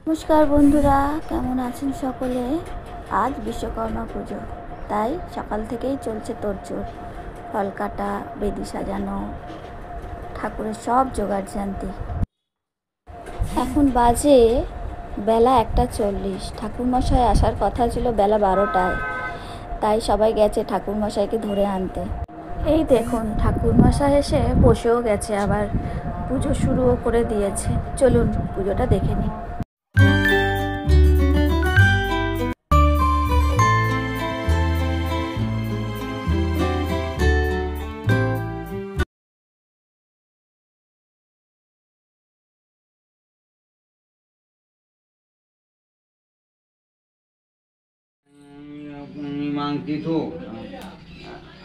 নমস্কার বন্ধুরা, কেমন আছেন সকলে? আজ বিশ্বকর্মা পুজো, তাই সকাল থেকেই চলছে তোড়জোড়। ফল কাটা, বেদি সাজানো, ঠাকুরের সব জোগাড় জান্তি। এখন বাজে বেলা 1:40। ঠাকুরমশাই আসার কথা ছিল বেলা 12টায়, তাই সবাই গেছে ঠাকুরমশাইকে ধরে আনতে। এই দেখুন, ঠাকুরমশাই এসে বসেও গেছে, আবার পুজো শুরুও করে দিয়েছে। চলুন পুজোটা দেখে নিই। মীমাংসিত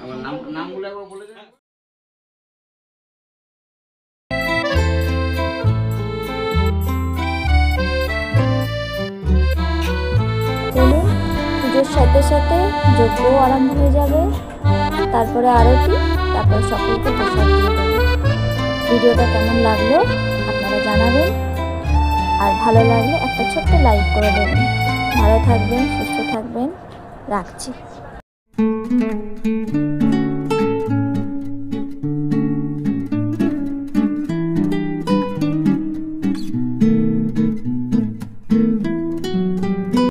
আমার নামগুলো একবার বলে দেন। চলুন, পুজোর সাথে সাথে যজ্ঞও আরম্ভ হয়ে যাবে, তারপরে আরতি, তারপর সকলকে প্রসাদ দিয়ে দেবো। ভিডিওটা কেমন লাগলো আপনারা জানাবেন, আর ভালো লাগলে একটা ছোট্ট লাইক করে দেবেন। ভালো থাকবেন, সুস্থ থাকবেন, রাখছি।